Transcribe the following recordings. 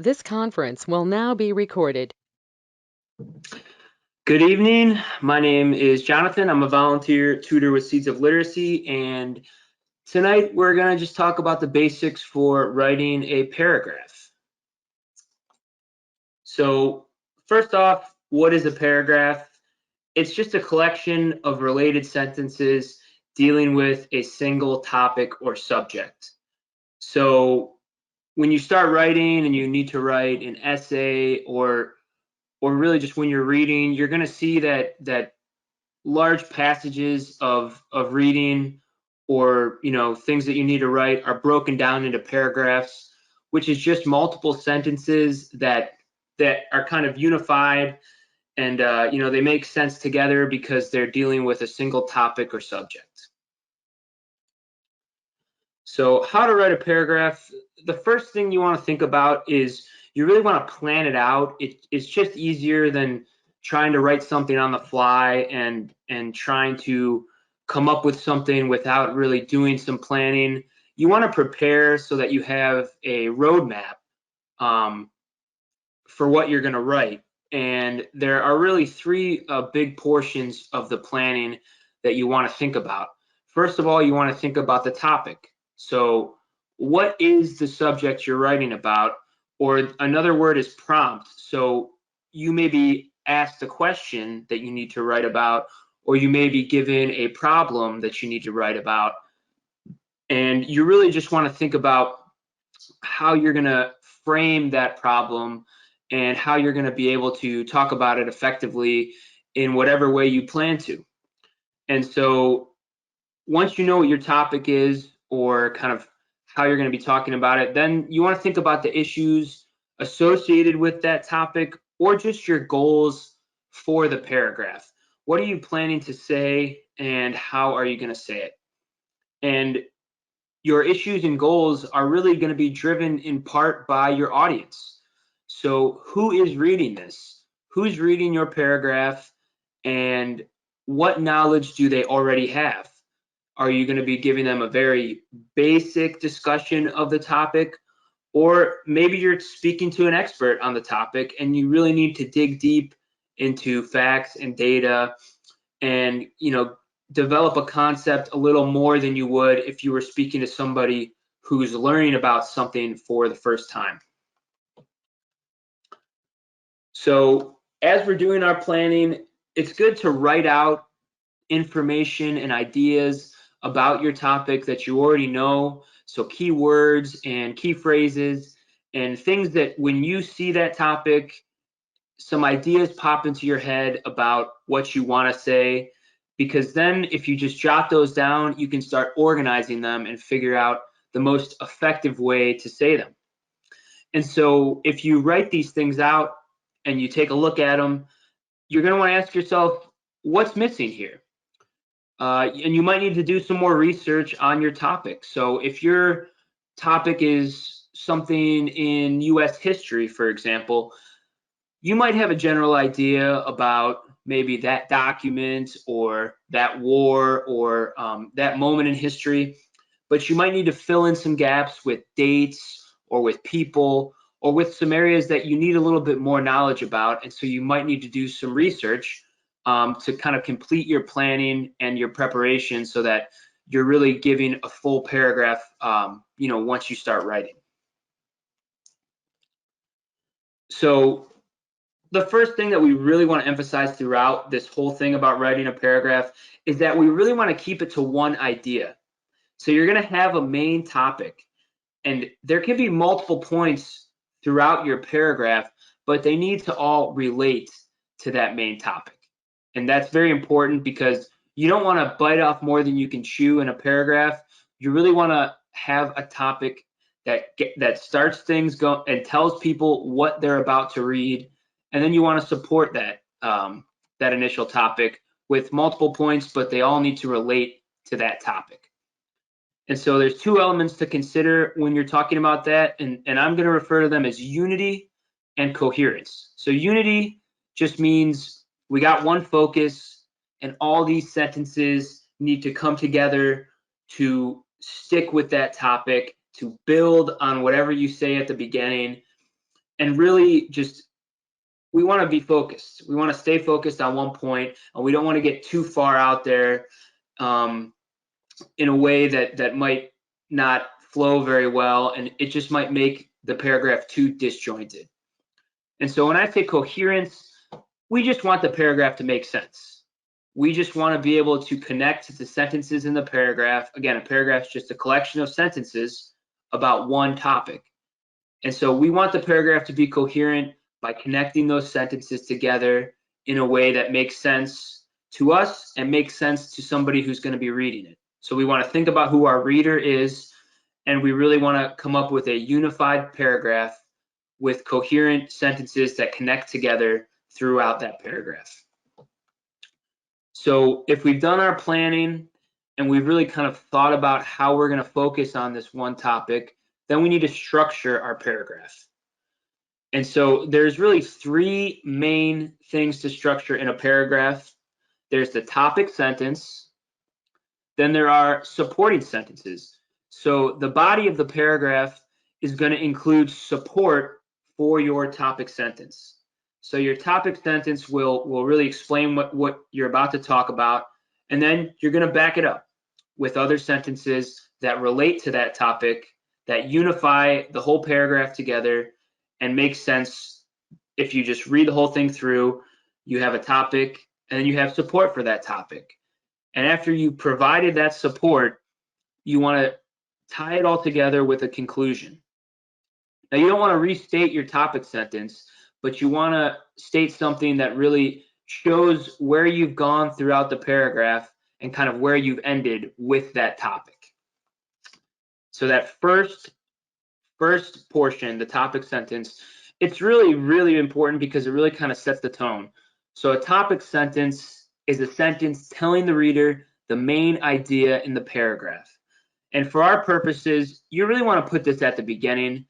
This conference will now be recorded. Good evening. My name is Jonathan. I'm a volunteer tutor with Seeds of Literacy, and tonight we're going to just talk about the basics for writing a paragraph. So first off, what is a paragraph? It's just a collection of related sentences dealing with a single topic or subject. So when you start writing and you need to write an essay or really just when you're reading, you're going to see that large passages of reading or things that you need to write are broken down into paragraphs, which is just multiple sentences that are kind of unified, and they make sense together because they're dealing with a single topic or subject. So how to write a paragraph? The first thing you want to think about is you really want to plan it out. It's just easier than trying to write something on the fly and trying to come up with something without really doing some planning. You want to prepare so that you have a roadmap for what you're going to write. And there are really three big portions of the planning that you want to think about. First of all, you want to think about the topic. So what is the subject you're writing about? Or another word is prompt. So you may be asked a question that you need to write about, or you may be given a problem that you need to write about. And you really just want to think about how you're going to frame that problem and how you're going to be able to talk about it effectively in whatever way you plan to. And so once you know what your topic is or kind of how you're going to be talking about it, then you want to think about the issues associated with that topic or just your goals for the paragraph. What are you planning to say and how are you going to say it? And your issues and goals are really going to be driven in part by your audience. So who is reading this? Who's reading your paragraph? And what knowledge do they already have? Are you going to be giving them a very basic discussion of the topic? Or maybe you're speaking to an expert on the topic and you really need to dig deep into facts and data and develop a concept a little more than you would if you were speaking to somebody who's learning about something for the first time. So as we're doing our planning, it's good to write out information and ideas about your topic that you already know. So keywords and key phrases and things that when you see that topic, some ideas pop into your head about what you want to say, because then if you just jot those down, you can start organizing them and figure out the most effective way to say them. And so if you write these things out and you take a look at them, you're going to want to ask yourself, what's missing here? And you might need to do some more research on your topic. So if your topic is something in US history, for example, you might have a general idea about maybe that document or that war or that moment in history, but you might need to fill in some gaps with dates or with people or with some areas that you need a little bit more knowledge about. And so you might need to do some research to kind of complete your planning and your preparation so that you're really giving a full paragraph, once you start writing. So the first thing that we really want to emphasize throughout this whole thing about writing a paragraph is that we really want to keep it to one idea. So you're going to have a main topic, and there can be multiple points throughout your paragraph, but they need to all relate to that main topic. And that's very important because you don't want to bite off more than you can chew in a paragraph. You really want to have a topic that starts things go and tells people what they're about to read, and then you want to support that that initial topic with multiple points, but they all need to relate to that topic. And so there's two elements to consider when you're talking about that, and I'm going to refer to them as unity and coherence. So unity just means we got one focus, and all these sentences need to come together to stick with that topic, to build on whatever you say at the beginning. and really just, we want to be focused. We want to stay focused on one point, and we don't want to get too far out there in a way that might not flow very well, and it just might make the paragraph too disjointed. And so when I say coherence, we just want the paragraph to make sense. We just want to be able to connect the sentences in the paragraph. Again, a paragraph is just a collection of sentences about one topic. And so we want the paragraph to be coherent by connecting those sentences together in a way that makes sense to us and makes sense to somebody who's going to be reading it. So we want to think about who our reader is, and we really want to come up with a unified paragraph with coherent sentences that connect together throughout that paragraph. So if we've done our planning and we've really kind of thought about how we're going to focus on this one topic, then we need to structure our paragraph. And so there's really three main things to structure in a paragraph. There's the topic sentence, then there are supporting sentences. So the body of the paragraph is going to include support for your topic sentence. So your topic sentence will really explain what you're about to talk about, and then you're going to back it up with other sentences that relate to that topic, that unify the whole paragraph together and make sense. If you just read the whole thing through, you have a topic and then you have support for that topic. And after you provided that support, you want to tie it all together with a conclusion. Now, you don't want to restate your topic sentence, but you want to state something that really shows where you've gone throughout the paragraph and kind of where you've ended with that topic. So that first portion, the topic sentence, it's really, really important because it really kind of sets the tone. So a topic sentence is a sentence telling the reader the main idea in the paragraph. And for our purposes, you really want to put this at the beginning.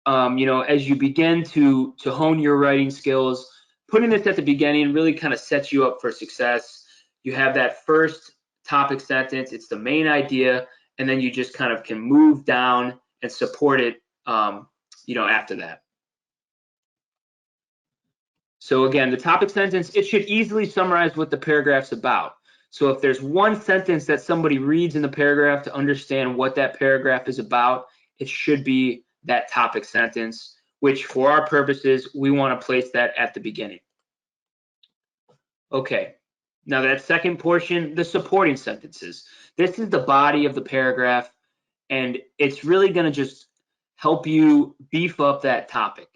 As you begin to hone your writing skills, putting this at the beginning really kind of sets you up for success. You have that first topic sentence, it's the main idea, and then you just kind of can move down and support it, after that. So again, the topic sentence, it should easily summarize what the paragraph's about. So if there's one sentence that somebody reads in the paragraph to understand what that paragraph is about, it should be that topic sentence, which for our purposes, we want to place that at the beginning. Okay, now that second portion, the supporting sentences. This is the body of the paragraph, and it's really going to just help you beef up that topic.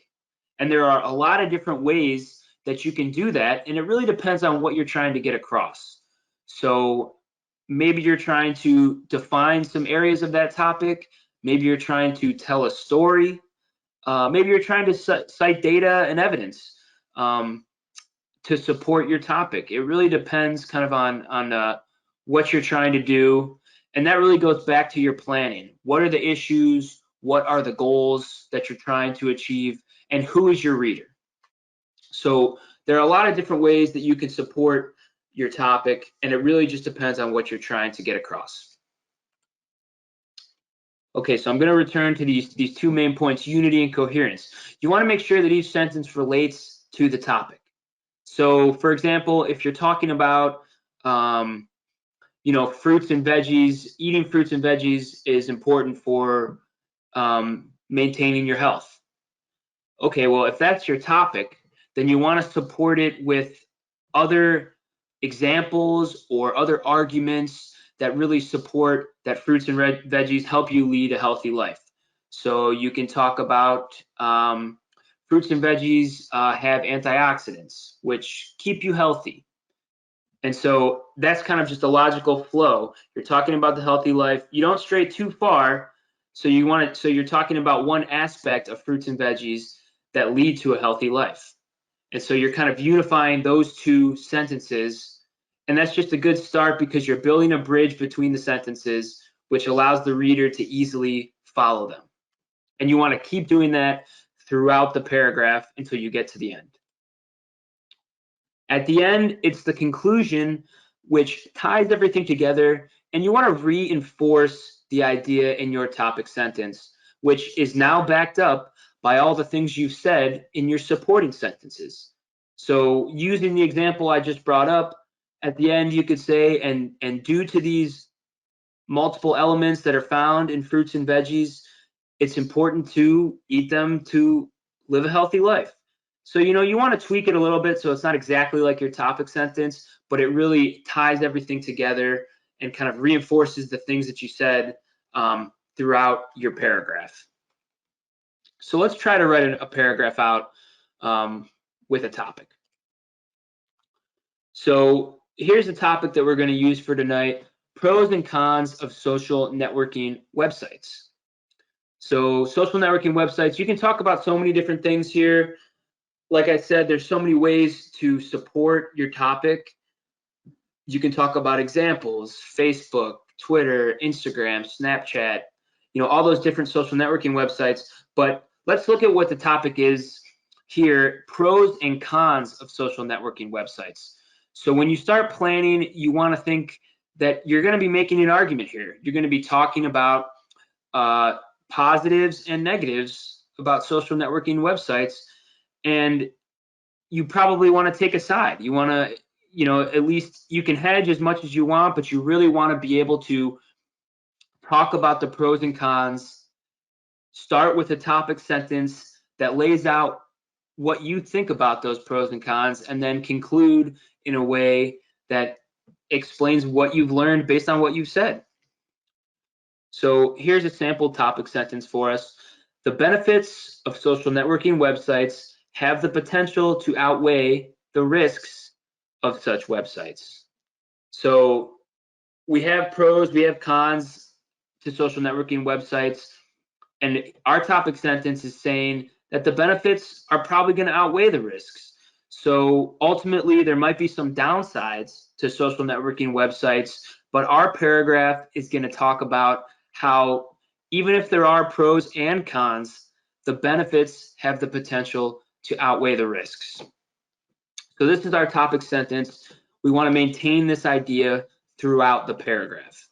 And there are a lot of different ways that you can do that, and it really depends on what you're trying to get across. So maybe you're trying to define some areas of that topic. Maybe you're trying to tell a story. Maybe you're trying to cite data and evidence to support your topic. It really depends kind of on what you're trying to do. And that really goes back to your planning. What are the issues? What are the goals that you're trying to achieve? And who is your reader? So there are a lot of different ways that you can support your topic, and it really just depends on what you're trying to get across. Okay, so I'm going to return to these two main points, unity and coherence. You want to make sure that each sentence relates to the topic. So, for example, if you're talking about, fruits and veggies, eating fruits and veggies is important for maintaining your health. Okay, well, if that's your topic, then you want to support it with other examples or other arguments that really support that fruits and veggies help you lead a healthy life. So you can talk about fruits and veggies have antioxidants, which keep you healthy. And so that's kind of just a logical flow. You're talking about the healthy life. You don't stray too far. So you're talking about one aspect of fruits and veggies that lead to a healthy life. And so you're kind of unifying those two sentences. And that's just a good start because you're building a bridge between the sentences, which allows the reader to easily follow them. And you want to keep doing that throughout the paragraph until you get to the end. At the end, it's the conclusion, which ties everything together. And you want to reinforce the idea in your topic sentence, which is now backed up by all the things you've said in your supporting sentences. So using the example I just brought up, at the end you could say, and due to these multiple elements that are found in fruits and veggies, it's important to eat them to live a healthy life. So, you want to tweak it a little bit so it's not exactly like your topic sentence, but it really ties everything together and kind of reinforces the things that you said throughout your paragraph. So let's try to write a paragraph out with a topic. So here's the topic that we're going to use for tonight: pros and cons of social networking websites. So social networking websites, you can talk about so many different things here. Like I said, there's so many ways to support your topic. You can talk about examples: Facebook, Twitter, Instagram, Snapchat, all those different social networking websites. But let's look at what the topic is here: pros and cons of social networking websites. So when you start planning, you want to think that you're going to be making an argument here. You're going to be talking about positives and negatives about social networking websites, and you probably want to take a side. You want to, at least you can hedge as much as you want, but you really want to be able to talk about the pros and cons. Start with a topic sentence that lays out what you think about those pros and cons, and then conclude in a way that explains what you've learned based on what you've said. So here's a sample topic sentence for us. The benefits of social networking websites have the potential to outweigh the risks of such websites. So we have pros, we have cons to social networking websites, and our topic sentence is saying that the benefits are probably going to outweigh the risks. So ultimately, there might be some downsides to social networking websites, but our paragraph is going to talk about how even if there are pros and cons, the benefits have the potential to outweigh the risks. So this is our topic sentence. We want to maintain this idea throughout the paragraph.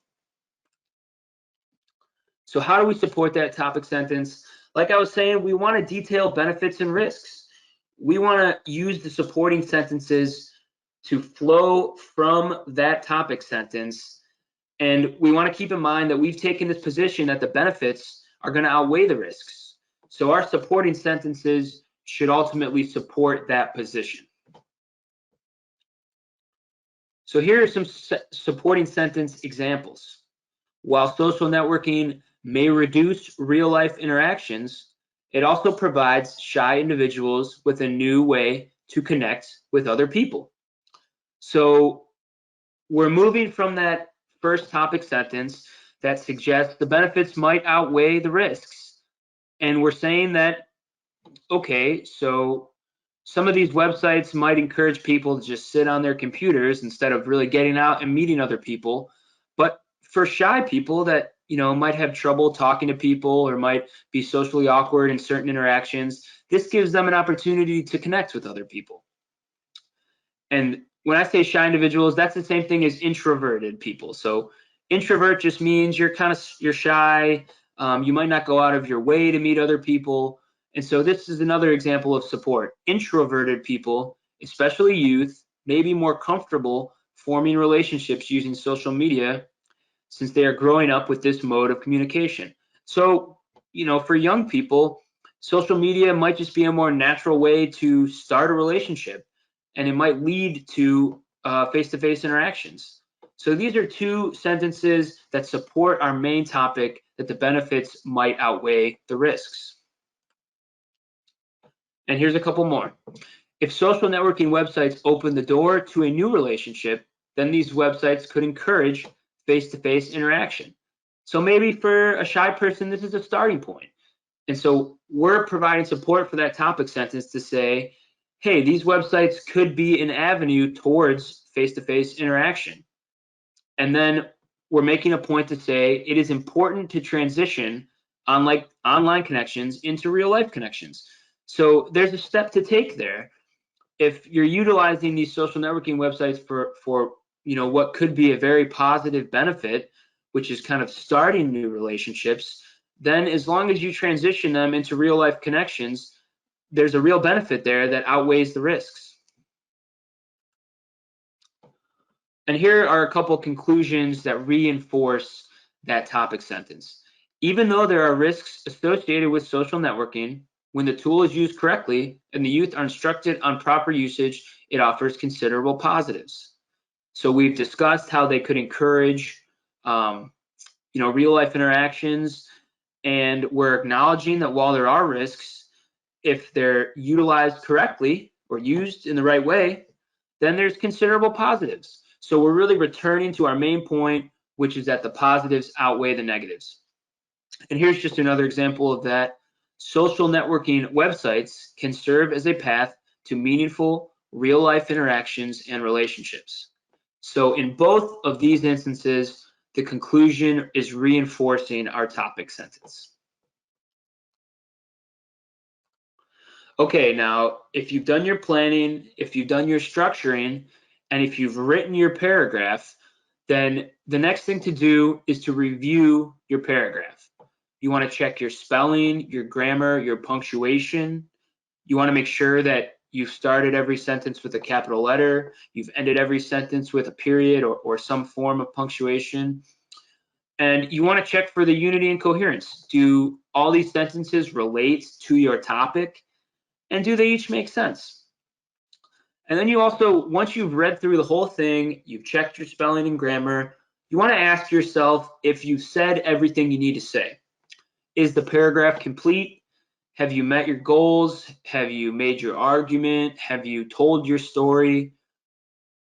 So how do we support that topic sentence? Like I was saying, we want to detail benefits and risks. We want to use the supporting sentences to flow from that topic sentence. And we want to keep in mind that we've taken this position that the benefits are going to outweigh the risks. So our supporting sentences should ultimately support that position. So here are some supporting sentence examples. While social networking may reduce real-life interactions, it also provides shy individuals with a new way to connect with other people. So we're moving from that first topic sentence that suggests the benefits might outweigh the risks. And we're saying that, okay, so some of these websites might encourage people to just sit on their computers instead of really getting out and meeting other people. But for shy people that might have trouble talking to people or might be socially awkward in certain interactions, this gives them an opportunity to connect with other people. And when I say shy individuals, that's the same thing as introverted people. So introvert just means you're shy. You might not go out of your way to meet other people. And so this is another example of support. Introverted people, especially youth, may be more comfortable forming relationships using social media since they are growing up with this mode of communication. So, for young people, social media might just be a more natural way to start a relationship, and it might lead to face-to-face interactions. So these are two sentences that support our main topic, that the benefits might outweigh the risks. And here's a couple more. If social networking websites open the door to a new relationship, then these websites could encourage face-to-face interaction. So maybe for a shy person, this is a starting point. And so we're providing support for that topic sentence to say, hey, these websites could be an avenue towards face-to-face interaction. And then we're making a point to say it is important to transition online connections into real-life connections. So there's a step to take there. If you're utilizing these social networking websites for what could be a very positive benefit, which is kind of starting new relationships, then as long as you transition them into real life connections, there's a real benefit there that outweighs the risks. And here are a couple conclusions that reinforce that topic sentence. Even though there are risks associated with social networking, when the tool is used correctly and the youth are instructed on proper usage, it offers considerable positives. So we've discussed how they could encourage, real life interactions, and we're acknowledging that while there are risks, if they're utilized correctly or used in the right way, then there's considerable positives. So we're really returning to our main point, which is that the positives outweigh the negatives. And here's just another example of that. Social networking websites can serve as a path to meaningful real-life interactions and relationships. So in both of these instances, the conclusion is reinforcing our topic sentence. Okay, now, if you've done your planning, if you've done your structuring, and if you've written your paragraph, then the next thing to do is to review your paragraph. You want to check your spelling, your grammar, your punctuation. You want to make sure that you've started every sentence with a capital letter, you've ended every sentence with a period or some form of punctuation. And you want to check for the unity and coherence. Do all these sentences relate to your topic? And do they each make sense? And then you also, once you've read through the whole thing, you've checked your spelling and grammar, you want to ask yourself if you've said everything you need to say. Is the paragraph complete? Have you met your goals? Have you made your argument? Have you told your story?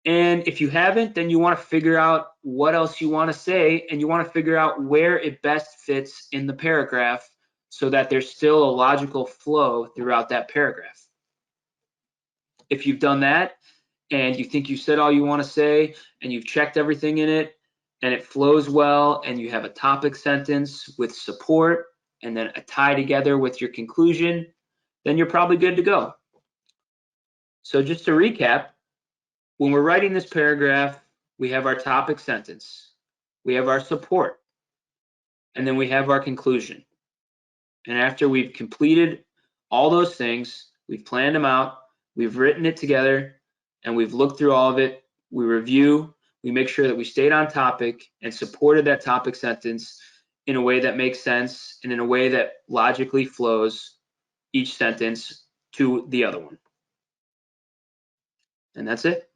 And if you haven't, then you want to figure out what else you want to say, and you want to figure out where it best fits in the paragraph so that there's still a logical flow throughout that paragraph. If you've done that and you think you said all you want to say and you've checked everything in it and it flows well and you have a topic sentence with support and then a tie together with your conclusion, then you're probably good to go. So just to recap, when we're writing this paragraph, we have our topic sentence, we have our support, and then we have our conclusion. And after we've completed all those things, we've planned them out, we've written it together, and we've looked through all of it, we review, we make sure that we stayed on topic and supported that topic sentence in a way that makes sense and in a way that logically flows each sentence to the other one. And that's it.